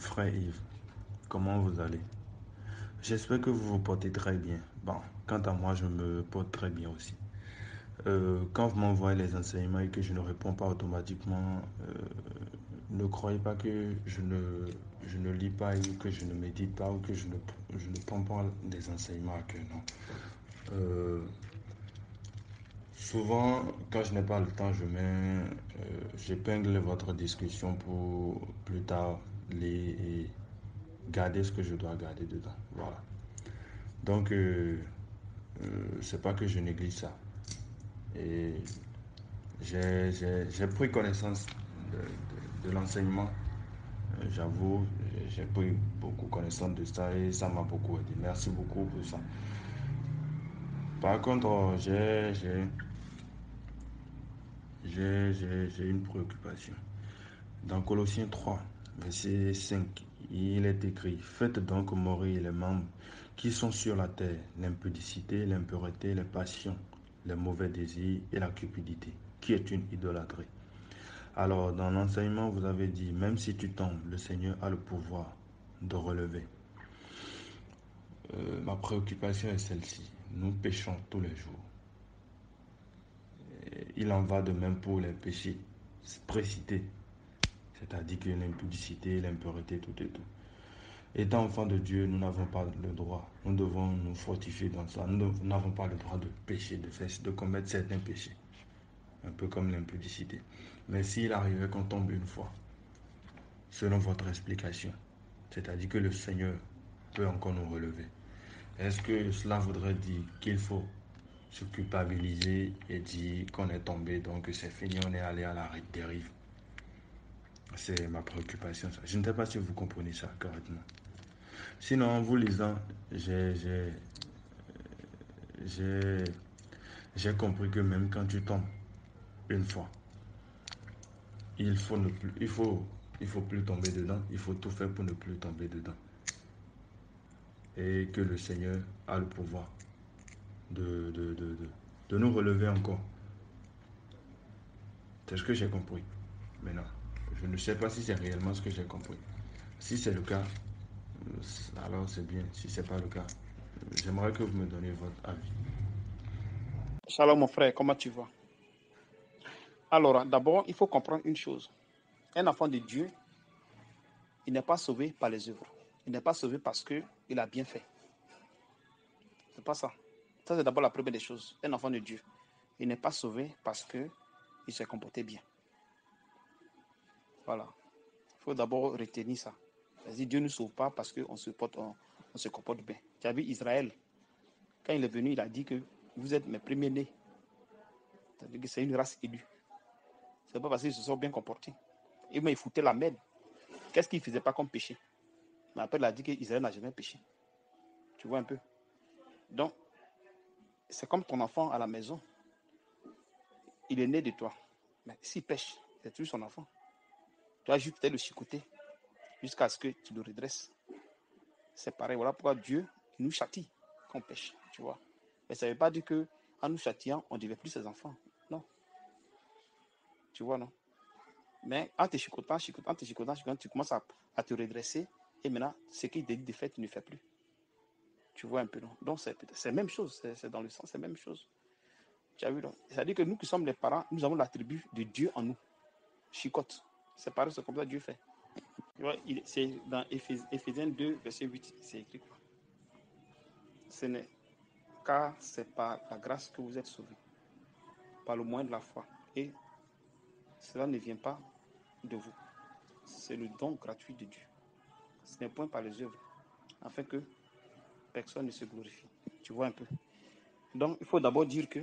Frère Yves, comment vous allez? J'espère que vous vous portez très bien. Bon, quant à moi, je me porte très bien aussi. Quand vous m'envoyez les enseignements et que je ne réponds pas automatiquement, ne croyez pas que je ne lis pas ou que je ne médite pas ou que je ne prends pas des enseignements à cœur, non. Euh, Souvent, quand je n'ai pas le temps, j'épingle votre discussion pour plus tard et garder ce que je dois garder dedans. Voilà. Donc, c'est pas que je néglige ça. Et j'ai pris connaissance de l'enseignement. J'avoue, j'ai pris beaucoup connaissance de ça et ça m'a beaucoup aidé. Merci beaucoup pour ça. Par contre, j'ai une préoccupation. Dans Colossiens 3, verset 5, il est écrit: Faites donc mourir les membres qui sont sur la terre, l'impudicité, l'impureté, les passions, les mauvais désirs et la cupidité, qui est une idolâtrie. Alors, dans l'enseignement, vous avez dit: Même si tu tombes, le Seigneur a le pouvoir de relever. Ma préoccupation est celle-ci. Nous péchons tous les jours. Et il en va de même pour les péchés précités, c'est-à-dire que l'impudicité, l'impureté, tout et tout. Étant enfants de Dieu, nous n'avons pas le droit. Nous devons nous fortifier dans ça. Nous n'avons pas le droit de pécher, de commettre certains péchés. Un peu comme l'impudicité. Mais s'il arrivait qu'on tombe une fois, selon votre explication, c'est-à-dire que le Seigneur peut encore nous relever, est-ce que cela voudrait dire qu'il faut se culpabiliser et dire qu'on est tombé, donc c'est fini, on est allé à la dérive? C'est ma préoccupation. Ça. Je ne sais pas si vous comprenez ça correctement. Sinon, en vous lisant, j'ai, j'ai compris que même quand tu tombes une fois, il faut ne plus, il faut plus tomber dedans. Il faut tout faire pour ne plus tomber dedans. Et que le Seigneur a le pouvoir de, de, de, de, de nous relever encore. C'est ce que j'ai compris. Maintenant, je ne sais pas si c'est réellement ce que j'ai compris. Si c'est le cas, alors c'est bien. Si c'est pas le cas, j'aimerais que vous me donniez votre avis. Shalom mon frère, comment tu vas? Alors, d'abord, il faut comprendre une chose. Un enfant de Dieu, il n'est pas sauvé par les œuvres. Il n'est pas sauvé parce qu'il a bien fait. C'est pas ça. Ça, c'est d'abord la première des choses. Un enfant de Dieu, il n'est pas sauvé parce qu'il s'est comporté bien. Voilà. Il faut d'abord retenir ça. C'est-à-dire, Dieu ne nous sauve pas parce qu'on se comporte bien. Tu as vu Israël, quand il est venu, il a dit que vous êtes mes premiers-nés. C'est-à-dire que c'est une race élue. Ce n'est pas parce qu'ils se sont bien comportés. Et mais ils foutaient la merde. Qu'est-ce qu'ils ne faisaient pas comme péché? Mais après, il a dit qu'Israël n'a jamais péché. Tu vois un peu? Donc, c'est comme ton enfant à la maison. Il est né de toi. Mais s'il pêche, c'est toujours son enfant. Tu vas juste peut-être le chicoter jusqu'à ce que tu le redresses. C'est pareil. Voilà pourquoi Dieu nous châtie quand on pêche. Tu vois? Mais ça ne veut pas dire qu'en nous châtiant, on ne devient plus ses enfants. Non. Tu vois, non? Mais en te chicotant, tu commences à te redresser. Et maintenant, ce qu'il te dit de faire, tu ne fais plus. Tu vois un peu, non? Donc, c'est la même chose. C'est dans le sens, c'est la même chose. Tu as vu, non? C'est-à-dire que nous qui sommes les parents, nous avons l'attribut de Dieu en nous. Chicote. C'est pareil, c'est comme ça que Dieu fait. Tu vois, c'est dans Éphésiens 2, verset 8, c'est écrit quoi? Ce n'est car c'est par la grâce que vous êtes sauvés, par le moyen de la foi. Et cela ne vient pas de vous. C'est le don gratuit de Dieu. Ce n'est point par les œuvres, afin que personne ne se glorifie. Tu vois un peu. Donc, il faut d'abord dire que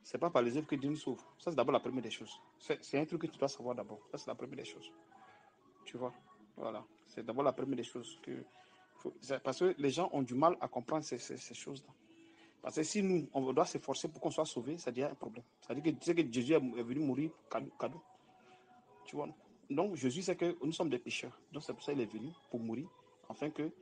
c'est pas par les œuvres que Dieu nous sauve. Ça, c'est d'abord la première des choses. C'est un truc que tu dois savoir d'abord. Ça, c'est la première des choses. Tu vois? Voilà. C'est d'abord la première des choses. Parce que les gens ont du mal à comprendre ces choses-là. Parce que si nous, on doit s'efforcer pour qu'on soit sauvé, ça devient un problème. C'est-à-dire que tu sais que Jésus est venu mourir cadeau. Tu vois? Donc, Jésus sait que nous sommes des pécheurs. Donc, c'est pour ça qu'il est venu pour mourir, afin que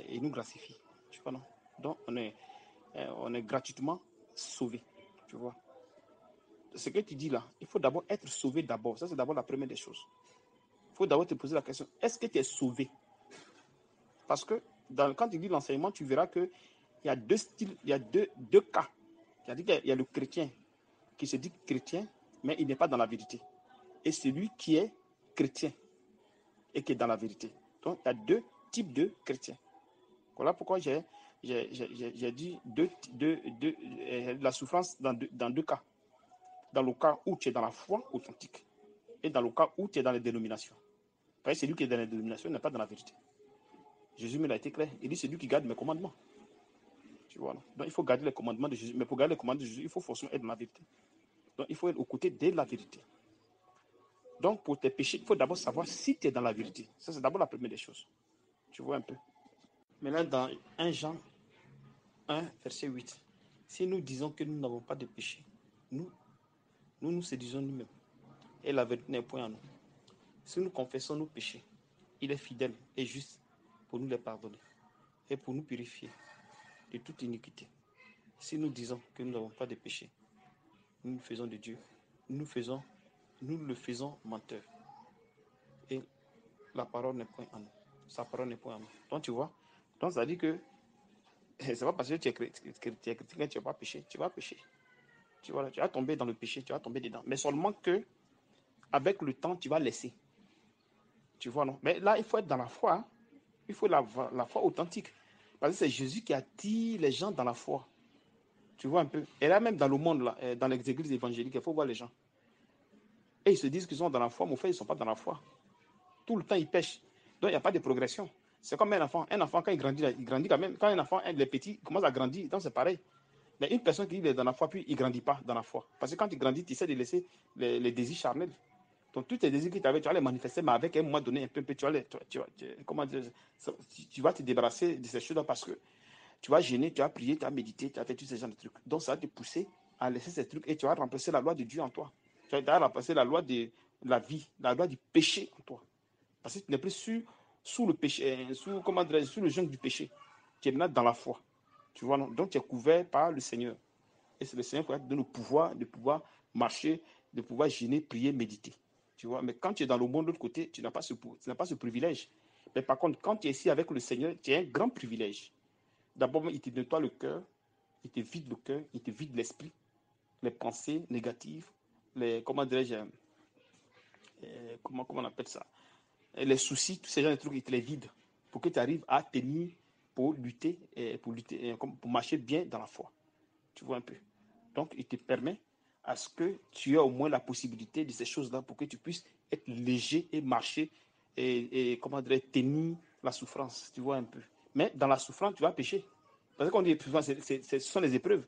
il nous gratifie. Tu vois, non? Donc, on est gratuitement sauvé. Tu vois? Ce que tu dis là, il faut d'abord être sauvé d'abord. Ça, c'est d'abord la première des choses. Il faut d'abord te poser la question, est-ce que tu es sauvé? Parce que quand tu lis l'enseignement, tu verras qu'il y a deux styles, il y a deux cas. C'est-à-dire qu'il y a le chrétien qui se dit chrétien, mais il n'est pas dans la vérité. Et celui qui est chrétien et qui est dans la vérité. Donc, il y a deux types de chrétiens. Voilà pourquoi j'ai dit la souffrance dans deux cas. Dans le cas où tu es dans la foi authentique et dans le cas où tu es dans les dénominations. Parce que celui qui est dans les dénominations n'est pas dans la vérité. Jésus me l'a été clair. Il dit, c'est lui qui garde mes commandements. Tu vois, non? Donc, il faut garder les commandements de Jésus. Mais pour garder les commandements de Jésus, il faut forcément être dans la vérité. Donc, il faut être aux côtés de la vérité. Donc, pour tes péchés, il faut d'abord savoir si tu es dans la vérité. Ça, c'est d'abord la première des choses. Tu vois un peu. Maintenant, dans 1 Jean 1, verset 8, si nous disons que nous n'avons pas de péché, nous séduisons nous-mêmes. Et la vérité n'est point en nous. Si nous confessons nos péchés, il est fidèle et juste pour nous les pardonner et pour nous purifier de toute iniquité. Si nous disons que nous n'avons pas de péché, nous faisons de Dieu, nous le faisons menteur. Et la parole n'est point en nous. Sa parole n'est point en nous. Donc tu vois, donc ça dit que c'est pas parce que tu es chrétien que tu vas pas pécher, tu vas pécher. Tu vois, tu vas tomber dans le péché, tu vas tomber dedans. Mais seulement que avec le temps, tu vas laisser. Tu vois, non? Mais là, il faut être dans la foi. Hein? Il faut la foi authentique. Parce que c'est Jésus qui attire les gens dans la foi. Tu vois un peu. Et là, même dans le monde, là, dans les églises évangéliques, il faut voir les gens. Et ils se disent qu'ils sont dans la foi, mais au fait, ils ne sont pas dans la foi. Tout le temps, ils pêchent. Donc, il n'y a pas de progression. C'est comme un enfant. Un enfant, quand il grandit quand même. Quand un enfant, les petits, commence à grandir, donc c'est pareil. Mais une personne qui est dans la foi, puis il ne grandit pas dans la foi. Parce que quand tu grandis, tu essaies de laisser les désirs charnels. Donc, tous tes désirs que tu avais, tu vas les manifester, mais avec un moment donné, un peu, tu vas comment dire, tu vas te débarrasser de ces choses-là parce que tu vas gêner, tu vas prier, tu vas méditer, tu vas faire tous ces genres de trucs. Donc, ça va te pousser à laisser ces trucs et tu vas remplacer la loi de Dieu en toi. Tu vas remplacer la loi de la vie, la loi du péché en toi. Parce que tu n'es plus sous le péché, sous le joug du péché. Tu es maintenant dans la foi. Tu vois, non? Donc, tu es couvert par le Seigneur. Et c'est le Seigneur qui va te donner le pouvoir de pouvoir marcher, de pouvoir gêner, prier, méditer. Tu vois, mais quand tu es dans le monde de l'autre côté, tu n'as pas ce privilège. Mais par contre, quand tu es ici avec le Seigneur, tu as un grand privilège. D'abord, il te nettoie le cœur, il te vide le cœur, il te vide l'esprit, les pensées négatives, comment dirais-je, comment on appelle ça, les soucis, tous ces gens de trucs, il te les vide pour que tu arrives à tenir, pour lutter, pour marcher bien dans la foi. Tu vois un peu. Donc, il te permet à ce que tu aies au moins la possibilité de ces choses-là pour que tu puisses être léger et marcher et comment dire, tenir la souffrance. Tu vois un peu. Mais dans la souffrance, tu vas pécher. Parce qu'on dit souvent, ce sont les épreuves.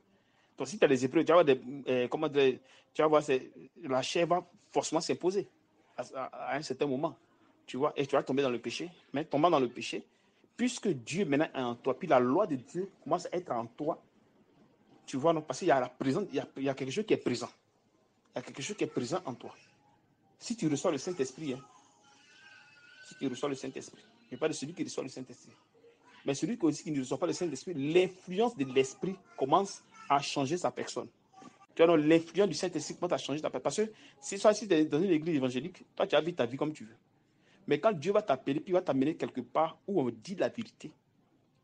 Donc, si tu as des épreuves, tu vas voir, comment dire, tu vas voir, la chair va forcément s'imposer à un certain moment. Tu vois, et tu vas tomber dans le péché. Mais tombant dans le péché, puisque Dieu maintenant est en toi, puis la loi de Dieu commence à être en toi, tu vois, non, parce qu'il y a la présence, il y a quelque chose qui est présent. Il y a quelque chose qui est présent en toi. Si tu reçois le Saint-Esprit, hein, si tu reçois le Saint-Esprit, je ne parle pas de celui qui reçoit le Saint-Esprit, mais celui qui ne reçoit pas le Saint-Esprit, l'influence de l'Esprit commence à changer sa personne. Tu vois, l'influence du Saint-Esprit commence à changer ta personne. Parce que si tu es dans une église évangélique, toi, tu as vu ta vie comme tu veux. Mais quand Dieu va t'appeler, puis il va t'amener quelque part où on dit la vérité,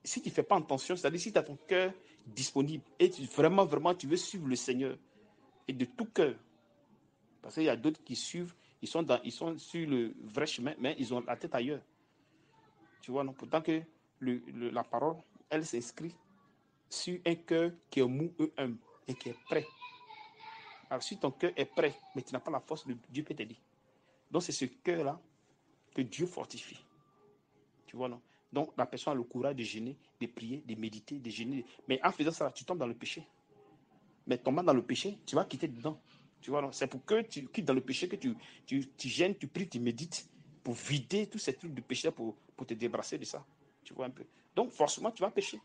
si tu ne fais pas attention, c'est-à-dire si tu as ton cœur disponible et vraiment, tu veux suivre le Seigneur et de tout cœur, parce qu'il y a d'autres qui suivent, ils sont sur le vrai chemin, mais ils ont la tête ailleurs. Tu vois, non? Pourtant que la parole, elle s'inscrit sur un cœur qui est mou et humble et qui est prêt. Alors, si ton cœur est prêt, mais tu n'as pas la force de Dieu peut t'aider. Donc, c'est ce cœur-là que Dieu fortifie. Tu vois, non? Donc, la personne a le courage de gêner, de prier, de méditer, de gêner. Mais en faisant ça, tu tombes dans le péché. Mais tombant dans le péché, tu vas quitter dedans. Tu vois, non? C'est pour que tu quittes dans le péché, que tu gênes, tu pries, tu médites, pour vider tous ces trucs de péché, pour te débarrasser de ça. Tu vois un peu. Donc, forcément, tu vas pécher.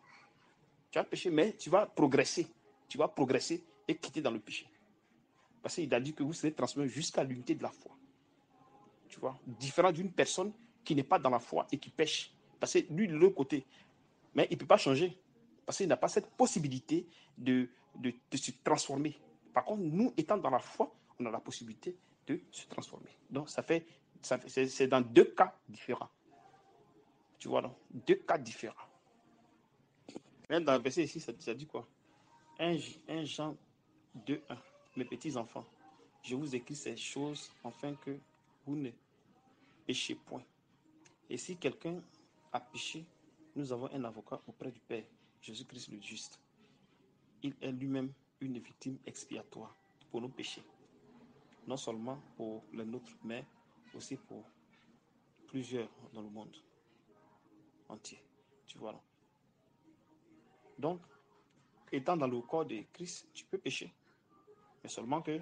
Tu vas pécher, mais tu vas progresser. Tu vas progresser et quitter dans le péché. Parce qu'il a dit que vous serez transformés jusqu'à l'unité de la foi. Tu vois, différent d'une personne qui n'est pas dans la foi et qui pêche. Parce que lui, de l'autre côté, mais il ne peut pas changer. Parce qu'il n'a pas cette possibilité de se transformer. Par contre, nous, étant dans la foi, on a la possibilité de se transformer. Donc, ça fait C'est dans deux cas différents. Tu vois, donc, deux cas différents. Même dans le verset ici, ça dit quoi? 1 Jean 2, 1. Mes petits enfants, je vous écris ces choses afin que vous ne péchez point. Et si quelqu'un a péché, nous avons un avocat auprès du Père, Jésus-Christ le juste. Il est lui-même une victime expiatoire pour nos péchés. Non seulement pour les nôtres, mais aussi pour plusieurs dans le monde entier. Tu vois, non? Donc, étant dans le corps de Christ, tu peux pécher. Mais seulement que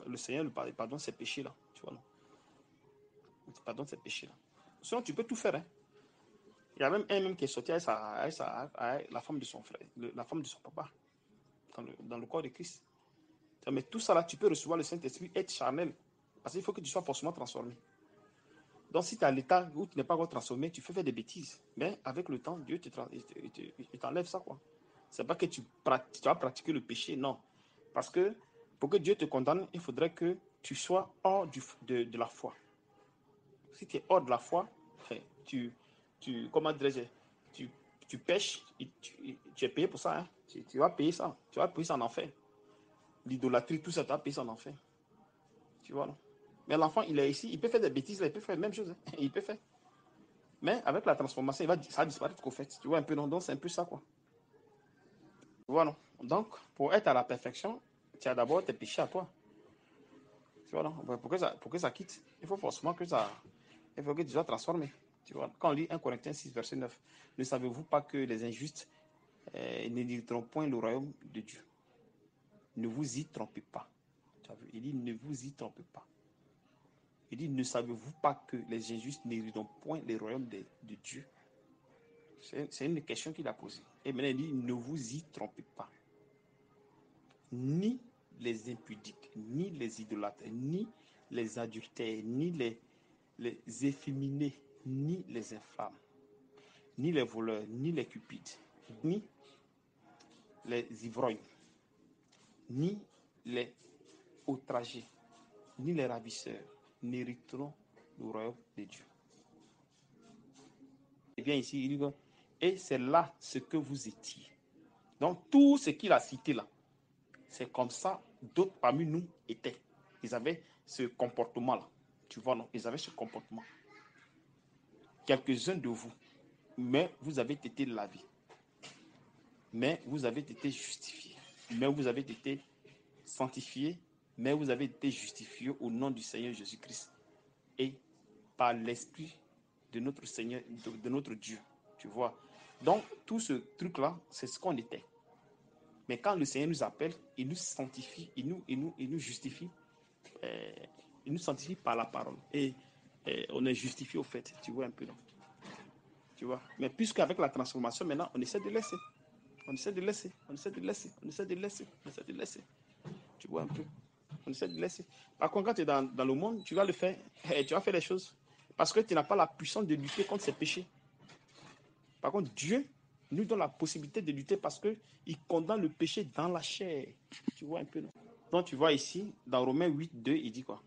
le Seigneur lui pardonne ces péchés-là. Tu vois, non? Il te pardonne ces péchés-là. Sinon, tu peux tout faire. Hein. Il y a même un homme qui est sorti avec la femme de son frère, la femme de son papa, dans le corps de Christ. Mais tout ça là, tu peux recevoir le Saint-Esprit, être charnel. Parce qu'il faut que tu sois forcément transformé. Donc, si tu es à l'état où tu n'es pas encore transformé, tu fais faire des bêtises. Mais avec le temps, Dieu t'enlève ça, quoi. C'est pas que tu vas pratiquer le péché, non. Parce que pour que Dieu te condamne, il faudrait que tu sois hors de la foi. Si tu es hors de la foi, comment dirais-je, tu pêches, tu es payé pour ça. Hein. Tu vas payer ça. Tu vas payer ça en enfer. L'idolâtrie, tout ça, tu vas payer ça en enfer. Tu vois, non? Mais l'enfant, il est ici, il peut faire des bêtises, là, il peut faire la même chose. Hein. Il peut faire. Mais avec la transformation, ça va disparaître qu'au fait. Tu vois un peu, non? Donc, c'est un peu ça, quoi. Tu vois, non? Donc, pour être à la perfection, tu as d'abord tes péchés à toi. Tu vois, non? Pour que ça quitte, il faut forcément que il faut que tu sois transformé. Tu vois, quand on lit 1 Corinthiens 6, verset 9, ne savez-vous pas que les injustes n'hériteront point le royaume de Dieu? Ne vous y trompez pas. Tu as vu? Il dit, ne vous y trompez pas. Il dit, ne savez-vous pas que les injustes n'hériteront point le royaume de Dieu? C'est une question qu'il a posée. Et maintenant, il dit, ne vous y trompez pas. Ni les impudiques, ni les idolâtres, ni les adultères, ni les efféminés, ni les infâmes, ni les voleurs, ni les cupides, ni les ivrognes, ni les outragés, ni les ravisseurs n'hériteront le royaume de Dieu. Et bien ici, il dit, et c'est là ce que vous étiez. Donc tout ce qu'il a cité là, c'est comme ça d'autres parmi nous étaient. Ils avaient ce comportement-là. Tu vois, non? Ils avaient ce comportement. Quelques-uns de vous, mais vous avez été lavés. Mais vous avez été justifiés. Mais vous avez été sanctifiés. Mais vous avez été justifiés au nom du Seigneur Jésus-Christ. Et par l'Esprit de notre Seigneur, de notre Dieu. Tu vois. Donc, tout ce truc-là, c'est ce qu'on était. Mais quand le Seigneur nous appelle, il nous sanctifie, il nous justifie. Il nous sanctifie par la parole. Et on est justifié au fait. Tu vois un peu, non? Tu vois. Mais puisqu'avec la transformation, maintenant, on essaie de laisser. On essaie de laisser. On essaie de laisser. On essaie de laisser. On essaie de laisser. Tu vois un peu. On essaie de laisser. Par contre, quand tu es dans le monde, tu vas le faire. Tu vas faire les choses. Parce que tu n'as pas la puissance de lutter contre ces péchés. Par contre, Dieu nous donne la possibilité de lutter parce qu'il condamne le péché dans la chair. Tu vois un peu, non? Donc, tu vois ici, dans Romains 8, 2, il dit quoi?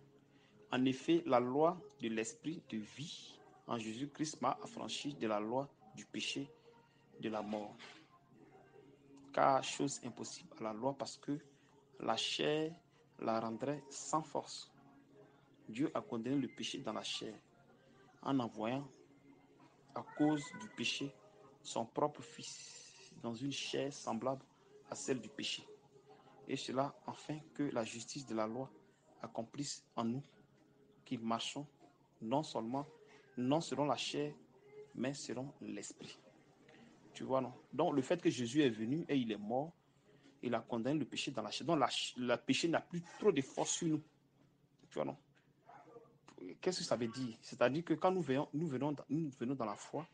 En effet, la loi de l'esprit de vie en Jésus-Christ m'a affranchi de la loi du péché, de la mort. Car chose impossible à la loi parce que la chair la rendrait sans force. Dieu a condamné le péché dans la chair en envoyant, à cause du péché, son propre Fils dans une chair semblable à celle du péché. Et cela afin que la justice de la loi accomplisse en nous qui marchons non seulement, non selon la chair, mais selon l'esprit. Tu vois, non? Donc, le fait que Jésus est venu et il est mort, il a condamné le péché dans la chair. Donc, le péché n'a plus trop de force sur nous. Tu vois, non? Qu'est-ce que ça veut dire? C'est-à-dire que quand nous venons dans la foi,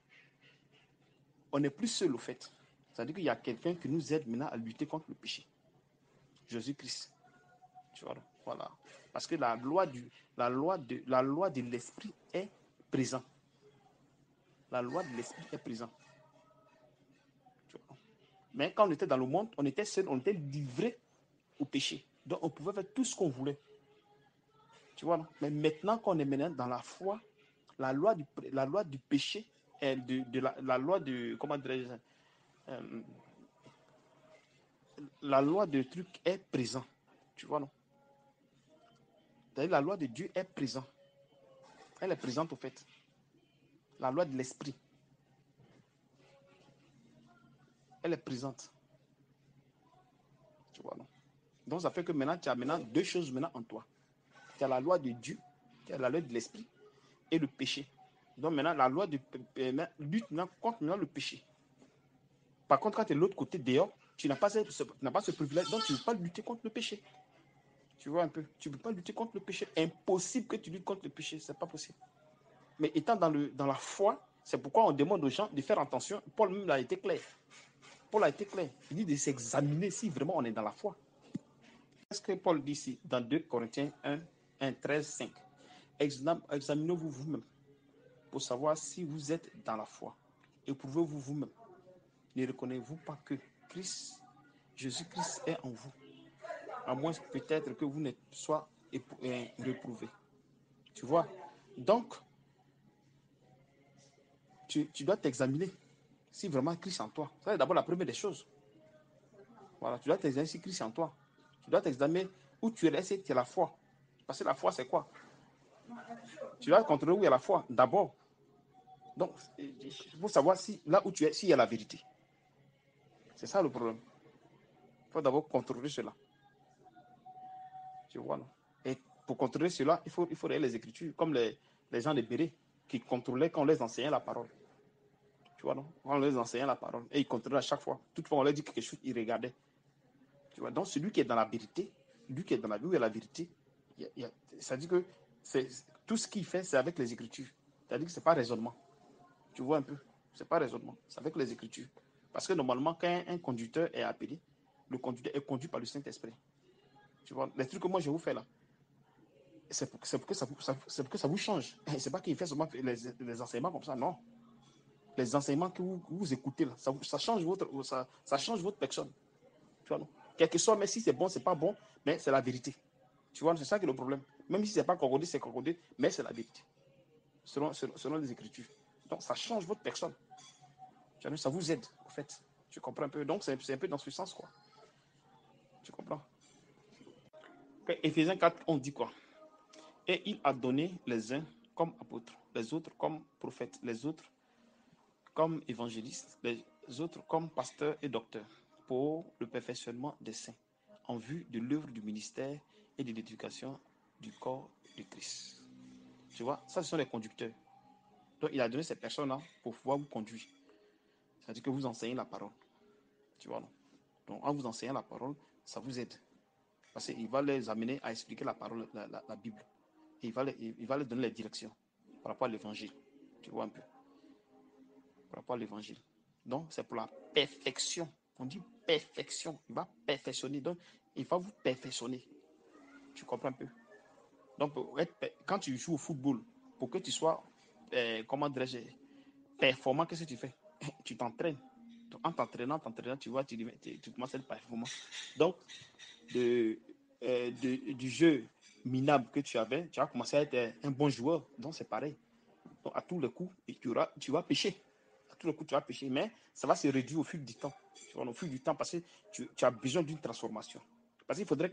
on n'est plus seul au fait. C'est-à-dire qu'il y a quelqu'un qui nous aide maintenant à lutter contre le péché. Jésus-Christ. Tu vois, non? Voilà. Parce que la loi de l'esprit est présente. La loi de l'esprit est présente. Mais quand on était dans le monde, on était seul, on était livré au péché. Donc on pouvait faire tout ce qu'on voulait. Tu vois, non? Mais maintenant qu'on est maintenant dans la foi, la loi du péché, la loi de, comment dirais-je, euh, la loi de truc est présent. Tu vois, non? C'est-à-dire la loi de Dieu est présente. Elle est présente au fait. La loi de l'esprit, elle est présente. Tu vois, non? Donc ça fait que maintenant, tu as maintenant deux choses maintenant en toi. Tu as la loi de Dieu, tu as la loi de l'esprit et le péché. Donc maintenant, la loi de lutte maintenant contre maintenant le péché. Par contre, quand tu es de l'autre côté dehors, tu n'as pas ce privilège, donc tu ne peux pas lutter contre le péché. Tu vois un peu, tu ne peux pas lutter contre le péché. Impossible que tu luttes contre le péché, c'est pas possible. Mais étant dans la foi, c'est pourquoi on demande aux gens de faire attention. Paul même a été clair. Paul a été clair. Il dit de s'examiner si vraiment on est dans la foi. Qu'est-ce que Paul dit ici dans 2 Corinthiens 1, 13, 5? Examinez-vous vous-même pour savoir si vous êtes dans la foi. Éprouvez-vous vous-même. Ne reconnaissez-vous pas que Jésus-Christ est en vous, à moins peut-être que vous ne soyez réprouvé. Tu vois? Donc, tu dois t'examiner si vraiment Christ est en toi. Ça, c'est d'abord la première des choses. Voilà, tu dois t'examiner si Christ est en toi. Tu dois t'examiner où tu es, c'est la foi. Parce que la foi, c'est quoi? Tu dois contrôler où il y a la foi, d'abord. Donc, il faut savoir si là où tu es, s'il y a la vérité. C'est ça le problème. Il faut d'abord contrôler cela. Tu vois, non? Et pour contrôler cela, il faut lire les Écritures, comme les gens de Béret, qui contrôlaient quand on les enseignait la parole. Tu vois, non? Quand on les enseignait la parole. Et ils contrôlaient à chaque fois. Toutefois, on leur dit quelque chose, ils regardaient. Tu vois, donc celui qui est dans la vérité, lui qui est dans la vie où il y a la vérité, ça dit que tout ce qu'il fait, c'est avec les Écritures. C'est-à-dire que ce n'est pas raisonnement. Tu vois un peu? Ce n'est pas raisonnement, c'est avec les Écritures. Parce que normalement, quand un conducteur est appelé, le conducteur est conduit par le Saint-Esprit. Tu vois, les trucs que moi je vous fais là, c'est pour que ça vous change. C'est pas qu'il fait seulement les enseignements comme ça, non. Les enseignements que vous écoutez là, ça change ça change votre personne. Tu vois, non? Quel que soit, mais si c'est bon, c'est pas bon, mais c'est la vérité. Tu vois, c'est ça qui est le problème. Même si c'est pas concordé, c'est concordé, mais c'est la vérité. Selon les Écritures. Donc ça change votre personne. Tu vois, ça vous aide, en fait. Tu comprends un peu? Donc c'est un peu dans ce sens, quoi. Tu comprends? Éphésiens 4, on dit quoi? Et il a donné les uns comme apôtres, les autres comme prophètes, les autres comme évangélistes, les autres comme pasteurs et docteurs, pour le perfectionnement des saints, en vue de l'œuvre du ministère et de l'éducation du corps de Christ. Tu vois, ça, ce sont les conducteurs. Donc, il a donné ces personnes-là pour pouvoir vous conduire. C'est-à-dire que vous enseignez la parole. Tu vois, non? Donc, en vous enseignant la parole, ça vous aide. Parce qu'il va les amener à expliquer la parole, la Bible. Et il va les donner les directions par rapport à l'évangile. Tu vois un peu? Par rapport à l'évangile. Donc, c'est pour la perfection. On dit perfection. Il va perfectionner. Donc, il va vous perfectionner. Tu comprends un peu? Donc, quand tu joues au football, pour que tu sois, comment dirais-je, performant, qu'est-ce que tu fais? Tu t'entraînes. En t'entraînant, tu vois, tu commences à être performant. Donc, du jeu minable que tu avais, tu vas commencer à être un bon joueur. Donc, c'est pareil. Donc, à tous les coups, tu vas pêcher. À tous les coups, tu vas pêcher. Mais ça va se réduire au fil du temps. Tu vois, au fil du temps, parce que tu as besoin d'une transformation. Parce qu'il faudrait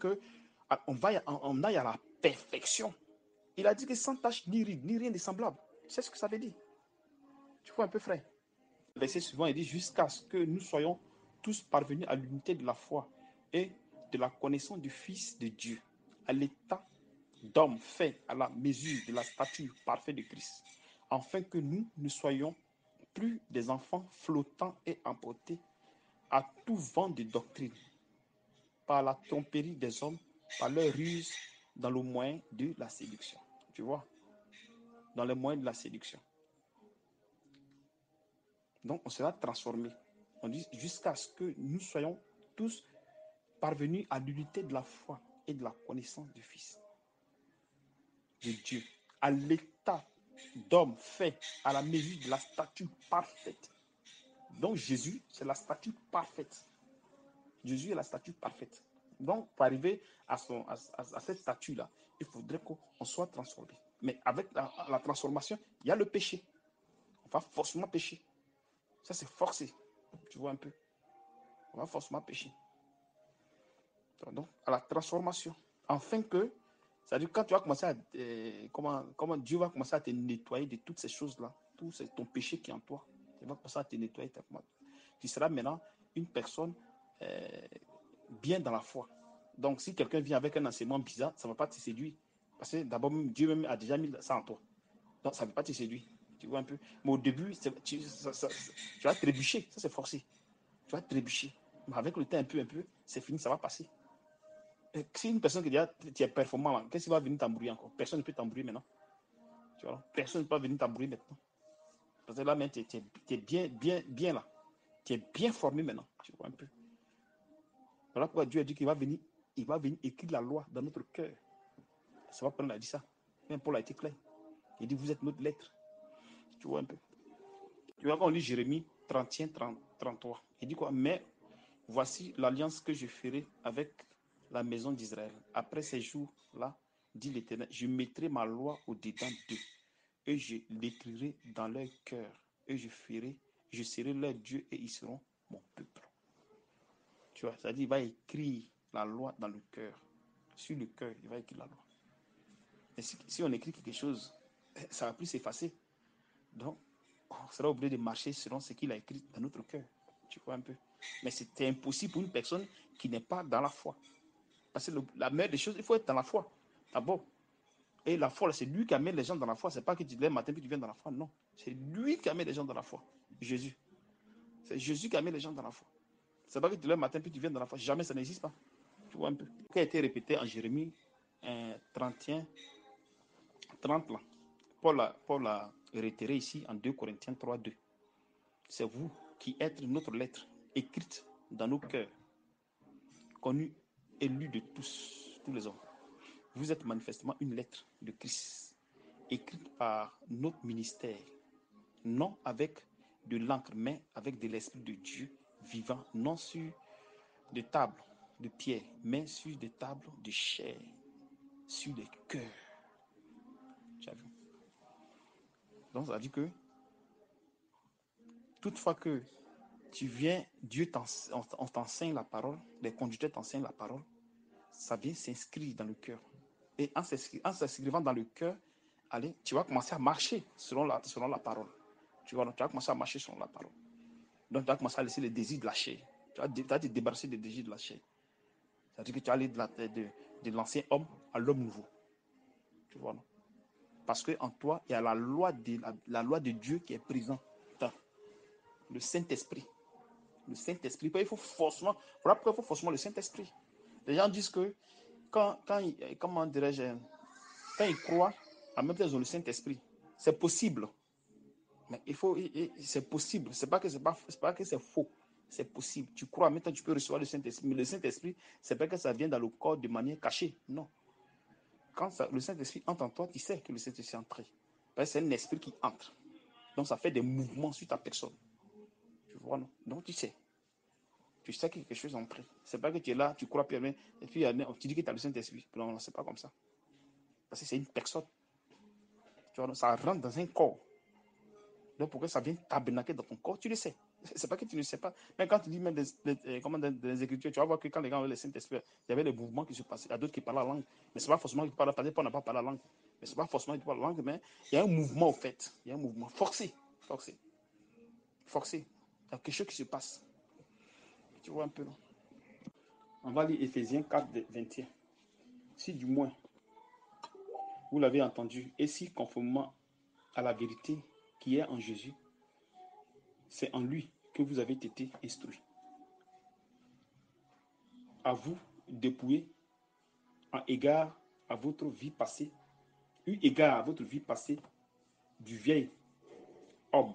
on aille à la perfection. Il a dit que sans tâche ni ride, ni rien de semblable. C'est ce que ça veut dire. Tu vois un peu, frère. Le verset suivant, il dit jusqu'à ce que nous soyons tous parvenus à l'unité de la foi et de la connaissance du Fils de Dieu, à l'état d'homme fait à la mesure de la stature parfaite de Christ, afin que nous ne soyons plus des enfants flottants et emportés à tout vent de doctrine, par la tromperie des hommes, par leur ruse dans le moyen de la séduction. Tu vois, dans le moyen de la séduction. Donc, on sera transformé. On dit jusqu'à ce que nous soyons tous parvenus à l'unité de la foi et de la connaissance du Fils de Dieu, à l'état d'homme fait à la mesure de la stature parfaite. Donc Jésus, c'est la stature parfaite. Jésus est la stature parfaite. Donc, pour arriver à cette statue-là, Il faudrait qu'on soit transformé. Mais avec la transformation, il y a le péché. On va forcément pécher. Ça, c'est forcé. Tu vois un peu. On va forcément pécher. Donc, à la transformation. Afin que, c'est-à-dire quand tu vas commencer à... comment Dieu va commencer à te nettoyer de toutes ces choses-là, tout ton péché qui est en toi. Il va commencer à te nettoyer. Tu seras maintenant une personne bien dans la foi. Donc, si quelqu'un vient avec un enseignement bizarre, ça ne va pas te séduire. Parce que d'abord, Dieu même a déjà mis ça en toi. Donc, ça ne va pas te séduire. Tu vois un peu. Mais au début, tu vas trébucher. Ça, c'est forcé. Tu vas trébucher. Mais avec le temps, un peu, c'est fini, ça va passer. Et si une personne qui dit, tu es performant, qu'est-ce qui va venir t'embrouiller encore? Personne ne peut t'embrouiller maintenant. Tu vois, personne ne peut venir t'embrouiller maintenant. Parce que là, tu es bien là. Tu es bien formé maintenant. Tu vois un peu. Voilà pourquoi Dieu a dit qu'il va venir écrire la loi dans notre cœur. C'est pas Paul a dit ça. Même Paul a été clair. Il dit, vous êtes notre lettre. Tu vois un peu. Tu vois, quand on lit Jérémie 31, 33, il dit quoi? Mais voici l'alliance que je ferai avec la maison d'Israël. Après ces jours-là, dit l'Éternel, je mettrai ma loi au-dedans d'eux et je l'écrirai dans leur cœur et je serai leur Dieu et ils seront mon peuple. Tu vois, c'est-à-dire, il va écrire la loi dans le cœur. Sur le cœur, il va écrire la loi. Et si on écrit quelque chose, ça va plus s'effacer. Donc, on sera obligé de marcher selon ce qu'il a écrit dans notre cœur. Tu vois un peu. Mais c'est impossible pour une personne qui n'est pas dans la foi. Parce que la meilleure des choses, il faut être dans la foi. D'abord. Et la foi, c'est lui qui amène les gens dans la foi. C'est pas que tu te lèves matin puis tu viens dans la foi. Non. C'est lui qui amène les gens dans la foi. Jésus. C'est Jésus qui amène les gens dans la foi. C'est pas que tu te lèves matin puis tu viens dans la foi. Jamais ça n'existe pas. Tu vois un peu. Qui a été répété en Jérémie 31, 30 là. Paul a réitéré ici en 2 Corinthiens 3, 2. C'est vous qui êtes notre lettre, écrite dans nos cœurs, connue et lue de tous les hommes. Vous êtes manifestement une lettre de Christ, écrite par notre ministère, non avec de l'encre, mais avec de l'Esprit de Dieu vivant, non sur des tables de pierre, mais sur des tables de chair, sur des cœurs. Tu as vu? Donc, ça dit que toutefois que tu viens, on t'enseigne la parole, les conducteurs t'enseignent la parole, ça vient s'inscrire dans le cœur. Et en s'inscrivant dans le cœur, allez, tu vas commencer à marcher selon la parole. Tu vas commencer à marcher selon la parole. Donc, tu vas commencer à laisser les désirs de la chair. Tu vas te débarrasser des désirs de la chair. C'est-à-dire que tu vas aller de l'ancien homme à l'homme nouveau. Tu vois, non? Parce qu'en toi, il y a la loi de Dieu qui est présente. Le Saint-Esprit. Le Saint-Esprit. Il faut forcément le Saint-Esprit. Les gens disent que comment dirais-je, quand ils croient, en même temps ils ont le Saint-Esprit. C'est possible. Mais c'est possible. C'est pas que c'est faux. C'est possible. Tu crois, maintenant tu peux recevoir le Saint-Esprit. Mais le Saint-Esprit, c'est pas que ça vient dans le corps de manière cachée. Non. Quand le Saint-Esprit entre en toi, tu sais que le Saint-Esprit est entré. Parce que c'est un esprit qui entre. Donc ça fait des mouvements sur ta personne. Tu vois, non? Donc tu sais. Tu sais que quelque chose est entré. C'est pas que tu es là, tu crois, et puis tu dis que tu as le Saint-Esprit. Non, c'est pas comme ça. Parce que c'est une personne. Tu vois, ça rentre dans un corps. Donc pourquoi ça vient tabernaquer dans ton corps, tu le sais. C'est pas que tu ne sais pas. Mais quand tu dis même dans les Écritures, tu vas voir que quand les gens avaient le Saint-Esprit, il y avait des mouvements qui se passaient. Il y a d'autres qui parlent la langue. Mais c'est pas forcément qu'ils parlent, parce qu'on n'a pas parlé la langue. Mais c'est pas forcément qu'ils parlent la langue, mais il y a un mouvement au fait. Il y a un mouvement forcé. Forcé. Forcé. Il y a quelque chose qui se passe. Tu vois un peu, non? On va lire Éphésiens 4, 21. Si du moins vous l'avez entendu, et si conformément à la vérité qui est en Jésus, c'est en lui que vous avez été instruits. À vous dépouiller en égard à votre vie passée, eu égard à votre vie passée du vieil homme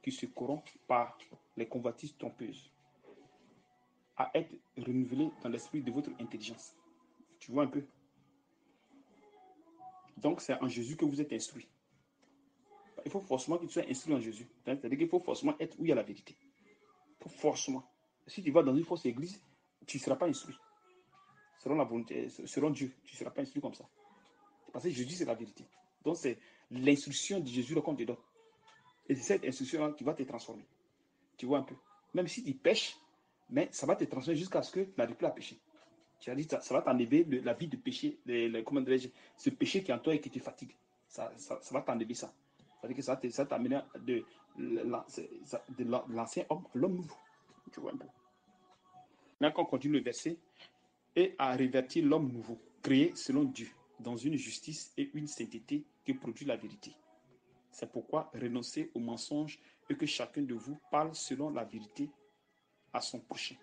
qui se corrompt par les convoitises trompeuses, à être renouvelé dans l'esprit de votre intelligence. Tu vois un peu? Donc c'est en Jésus que vous êtes instruits. Il faut forcément que tu sois instruit en Jésus. C'est-à-dire qu'il faut forcément être où il y a la vérité. Il faut forcément. Si tu vas dans une fausse église, tu ne seras pas instruit. Selon la volonté, selon Dieu, tu ne seras pas instruit comme ça. Parce que Jésus, c'est la vérité. Donc, c'est l'instruction de Jésus qu'on te donne. Et c'est cette instruction-là qui va te transformer. Tu vois un peu. Même si tu pêches, mais ça va te transformer jusqu'à ce que tu n'arrives plus à pécher. Tu as dit, ça va t'enlever la vie de péché, comment dirais-je, ce péché qui est en toi et qui te fatigue. Ça va t'enlever ça. C'est-à-dire que ça va t'amener de l'ancien homme à l'homme nouveau. Tu vois un peu. Maintenant, on continue le verset. Et à revêtir l'homme nouveau, créé selon Dieu, dans une justice et une sainteté que produit la vérité. C'est pourquoi renoncez au mensonge et que chacun de vous parle selon la vérité à son prochain.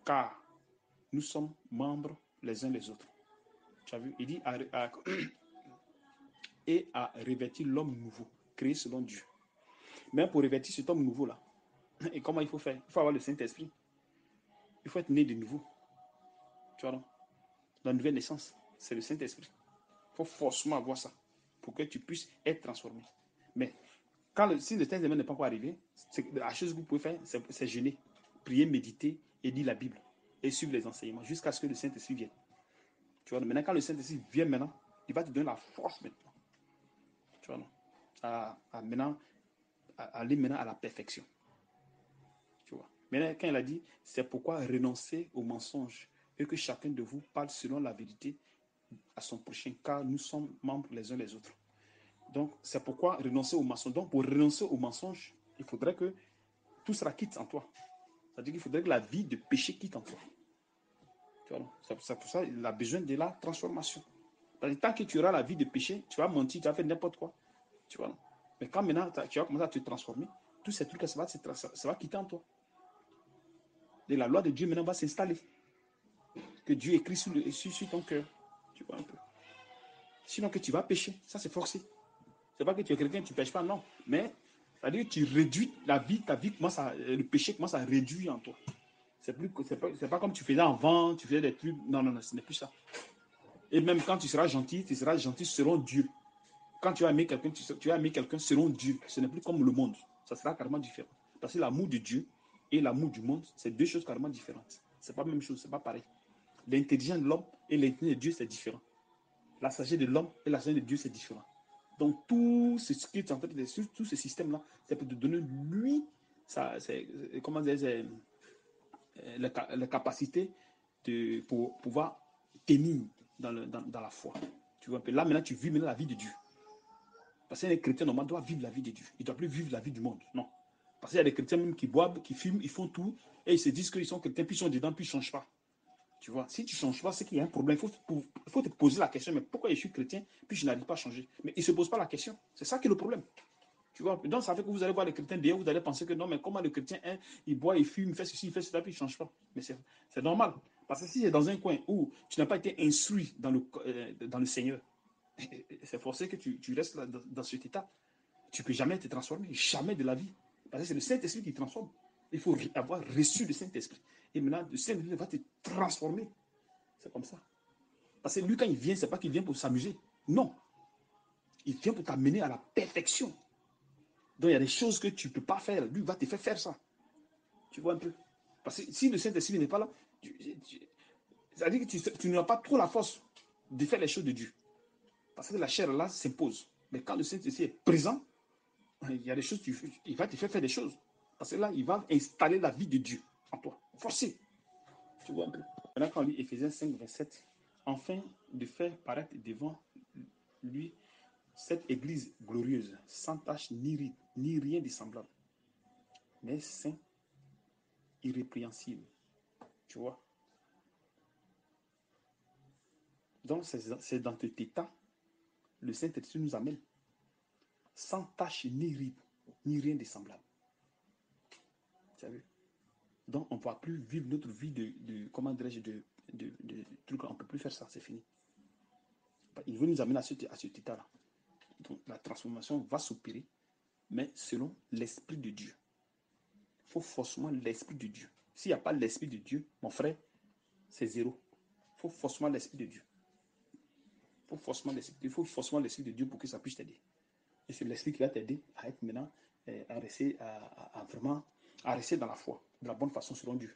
Car nous sommes membres les uns les autres. Tu as vu? Il dit et à revêtir l'homme nouveau, créé selon Dieu. Mais pour revêtir cet homme nouveau-là, et comment il faut faire? Il faut avoir le Saint-Esprit. Il faut être né de nouveau. Tu vois, non? La nouvelle naissance, c'est le Saint-Esprit. Il faut forcément avoir ça pour que tu puisses être transformé. Mais si le Saint-Esprit n'est pas encore arrivé, la chose que vous pouvez faire, c'est jeûner, prier, méditer et lire la Bible et suivre les enseignements jusqu'à ce que le Saint-Esprit vienne. Tu vois, maintenant, quand le Saint-Esprit vient maintenant, il va te donner la force maintenant. Tu vois, non? Aller maintenant à la perfection. Tu vois. Maintenant, quand il a dit, c'est pourquoi renoncer au mensonge et que chacun de vous parle selon la vérité à son prochain, car nous sommes membres les uns les autres. Donc, c'est pourquoi renoncer au mensonge. Donc, pour renoncer au mensonge, il faudrait que tout sera quitte en toi. C'est-à-dire qu'il faudrait que la vie de péché quitte en toi. Tu vois, c'est pour ça qu'il a besoin de la transformation. Parce que tant que tu auras la vie de péché, tu vas mentir, tu vas faire n'importe quoi. Tu vois. Mais quand maintenant tu vas commencer à te transformer, tous ces trucs, ça va quitter en toi. Et la loi de Dieu maintenant va s'installer. Que Dieu écrit sur ton cœur. Tu vois un peu. Sinon que tu vas pécher, ça c'est forcé. C'est pas que tu es chrétien, tu ne pêches pas, non. Mais c'est-à-dire que tu réduis ta vie commence le péché commence à réduire en toi. C'est pas comme tu faisais avant, tu faisais des trucs. Non, non, non, ce n'est plus ça. Et même quand tu seras gentil selon Dieu. Quand tu vas aimer quelqu'un, tu vas aimer quelqu'un selon Dieu. Ce n'est plus comme le monde. Ça sera carrément différent. Parce que l'amour de Dieu et l'amour du monde, c'est deux choses carrément différentes. C'est pas la même chose, c'est pas pareil. L'intelligence de l'homme et l'intelligence de Dieu, c'est différent. La sagesse de l'homme et la sagesse de Dieu, c'est différent. Donc, tout ce qui est en fait, tout ce système-là, c'est pour te donner, lui, comment dire, la capacité pour pouvoir tenir dans la foi. Tu vois un peu. Là, maintenant, tu vis maintenant la vie de Dieu. Parce qu'un chrétien normal doit vivre la vie de Dieu. Il ne doit plus vivre la vie du monde. Non. Parce qu'il y a des chrétiens même qui boivent, qui fument, ils font tout, et ils se disent qu'ils sont chrétiens, puis ils sont dedans, puis ils ne changent pas. Tu vois, si tu ne changes pas, c'est qu'il y a un problème. Il faut te poser la question, mais pourquoi je suis chrétien, puis je n'arrive pas à changer? Mais ils ne se posent pas la question. C'est ça qui est le problème. Tu vois, donc ça fait que vous allez voir les chrétiens derrière, vous allez penser que non, mais comment le chrétien, hein, il boit, il fume, il fait ceci, il fait cela, puis il ne change pas. Mais c'est normal. Parce que si c'est dans un coin où tu n'as pas été instruit dans le Seigneur, c'est forcé que tu restes là, dans cet état. Tu ne peux jamais te transformer, jamais de la vie. Parce que c'est le Saint-Esprit qui transforme. Il faut avoir reçu le Saint-Esprit. Et maintenant, le Saint-Esprit va te transformer. C'est comme ça. Parce que lui, quand il vient, ce n'est pas qu'il vient pour s'amuser. Non. Il vient pour t'amener à la perfection. Donc, il y a des choses que tu ne peux pas faire. Lui va te faire faire ça. Tu vois un peu. Parce que si le Saint-Esprit n'est pas là, ça veut dire que tu n'as pas trop la force de faire les choses de Dieu. Parce que la chair, là, s'impose. Mais quand le Saint-Esprit est présent, il y a des choses, il va te faire des choses. Parce que là, il va installer la vie de Dieu en toi. Forcé. Tu vois un peu. Maintenant, quand on lit Éphésiens 5, 27, enfin de faire paraître devant lui cette église glorieuse, sans tache ni rien de semblable, mais saint, irrépréhensible. Tu vois. Donc, c'est dans cet état, le Saint-Esprit nous amène, sans tache ni ride, ni rien de semblable. Tu as vu? Donc, on ne va plus vivre notre vie comment dirais-je, de trucs. On ne peut plus faire ça, c'est fini. Il veut nous amener à cet état-là. Donc, la transformation va s'opérer, mais selon l'Esprit de Dieu. Il faut forcément l'Esprit de Dieu. S'il n'y a pas l'Esprit de Dieu, mon frère, c'est zéro. Il faut forcément l'Esprit de Dieu. Il faut forcément l'Esprit de Dieu pour que ça puisse t'aider. Et c'est l'Esprit qui va t'aider à être maintenant, à rester, vraiment, à rester dans la foi, de la bonne façon selon Dieu.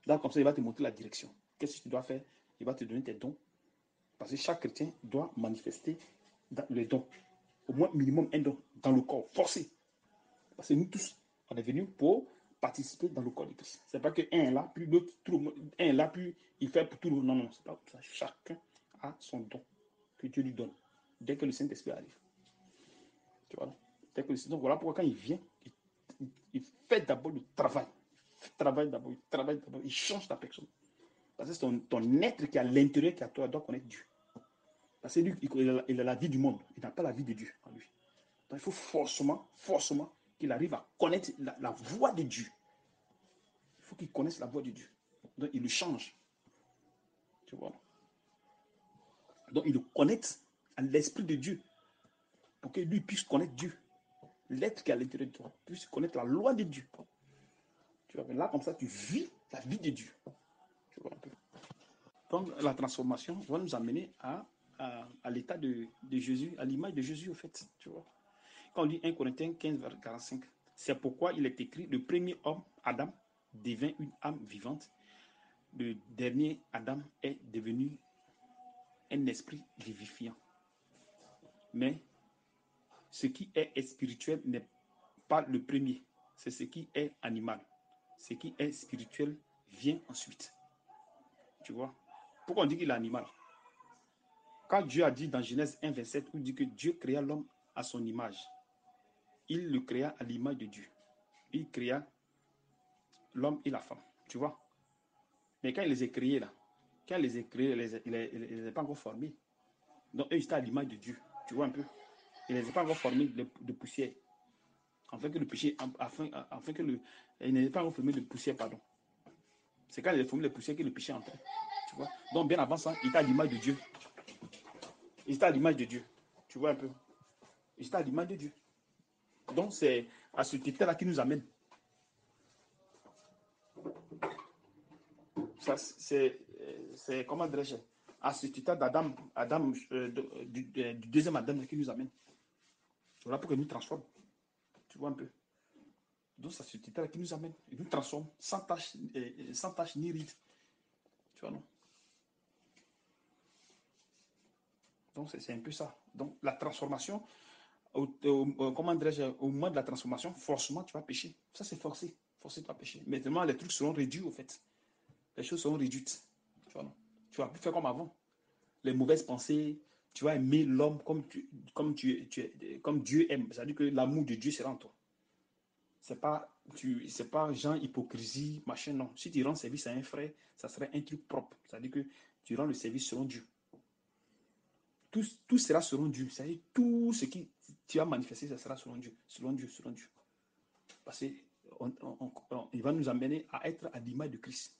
Là, comme ça, il va te montrer la direction. Qu'est-ce que tu dois faire? Il va te donner tes dons. Parce que chaque chrétien doit manifester les dons. Au moins minimum un don dans le corps, forcé. Parce que nous tous, on est venus pour participer dans le corps de Christ. C'est pas qu'un est là, puis l'autre, un est là, puis il fait pour tout le monde. Non, non, c'est pas comme ça. Chacun a son don que Dieu lui donne. Dès que le Saint-Esprit arrive. Tu vois, dès que le Saint-Esprit, voilà pourquoi quand il vient, il fait d'abord le travail. Il travaille d'abord, il change ta personne. Parce que c'est ton être qui est à l'intérieur qui à toi doit connaître Dieu. Parce que lui, il a la vie du monde. Il n'a pas la vie de Dieu en lui. Donc il faut forcément qu'il arrive à connaître la voix de Dieu. Il faut qu'il connaisse la voix de Dieu. Donc il le change. Tu vois. Donc il le connecte à l'esprit de Dieu. Pour que lui puisse connaître Dieu. L'être qui est à l'intérieur de toi puisse connaître la loi de Dieu. Tu vois. Là, comme ça, tu vis la vie de Dieu. Tu vois un peu. Donc la transformation va nous amener à l'état de Jésus, à l'image de Jésus, au fait. Tu vois. Quand on lit 1 Corinthiens 15, 45, c'est pourquoi il est écrit, le premier homme, Adam, devint une âme vivante. Le dernier Adam est devenu un esprit vivifiant. Mais ce qui est spirituel n'est pas le premier. C'est ce qui est animal. Ce qui est spirituel vient ensuite. Tu vois? Pourquoi on dit qu'il est animal? Quand Dieu a dit dans Genèse 1, 27, où il dit que Dieu créa l'homme à son image, il le créa à l'image de Dieu. Il créa l'homme et la femme. Tu vois? Mais quand il les a créés, là, quand il les a créés, il ne les a pas encore formés. Donc, eux, ils étaient à l'image de Dieu. Tu vois un peu? Il ne les a pas encore formés de poussière. Afin que le péché, afin que le. Il n'est pas encore formé de poussière, pardon. C'est quand il est formé de poussière que le péché entre. Tu vois? Donc, bien avant ça, il était à l'image de Dieu. Il était à l'image de Dieu. Tu vois un peu? Il était à l'image de Dieu. Donc, c'est à ce titre-là qui nous amène. Ça, c'est comment dirais-je? À ce titre d'Adam, du deuxième Adam qui nous amène. Voilà pour qu'il nous transforme. Tu vois un peu. Donc, c'est ce titre qui nous amène. Il nous transforme sans tâche ni ride. Tu vois, non? Donc, c'est un peu ça. Donc, la transformation, comment dirais-je, au moment de la transformation, forcément, tu vas pécher. Ça, c'est forcé. Forcé, tu vas pécher. Mais tellement les trucs seront réduits, au fait. Les choses seront réduites. Tu vois, non? Tu vas plus faire comme avant. Les mauvaises pensées, tu vas aimer l'homme comme Dieu aime. C'est-à-dire que l'amour de Dieu sera en toi. C'est pas genre hypocrisie, machin, non. Si tu rends service à un frère, ça serait un truc propre. C'est-à-dire que tu rends le service selon Dieu. Tout sera selon Dieu. C'est-à-dire tout ce qui tu as manifesté, ça sera selon Dieu. Selon Dieu, selon Dieu. Parce qu'il va nous amener à être à l'image de Christ.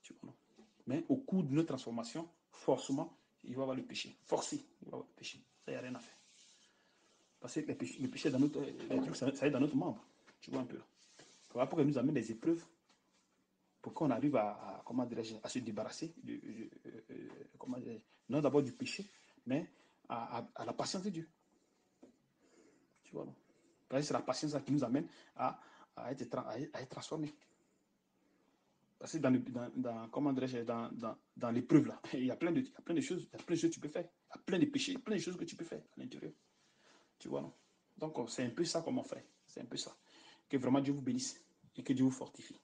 Tu vois, non? Mais au cours de notre transformation, forcément, il va y avoir le péché. Forcé, il va y avoir le péché. Ça, il n'y a rien à faire. Parce que le péché dans notre, les trucs, ça est dans notre membre. Tu vois un peu. Voilà pourquoi il nous amène des épreuves pour qu'on arrive comment à se débarrasser non d'abord du péché, mais à la patience de Dieu. Tu vois, non? Parce que c'est la patience qui nous amène à être transformés. Parce que dans l'épreuve, là, il y a plein de choses, il y a plein de choses que tu peux faire. Il y a plein de péchés, plein de choses que tu peux faire à l'intérieur. Tu vois, non? Donc, c'est un peu ça comme on fait. C'est un peu ça. Que vraiment Dieu vous bénisse et que Dieu vous fortifie.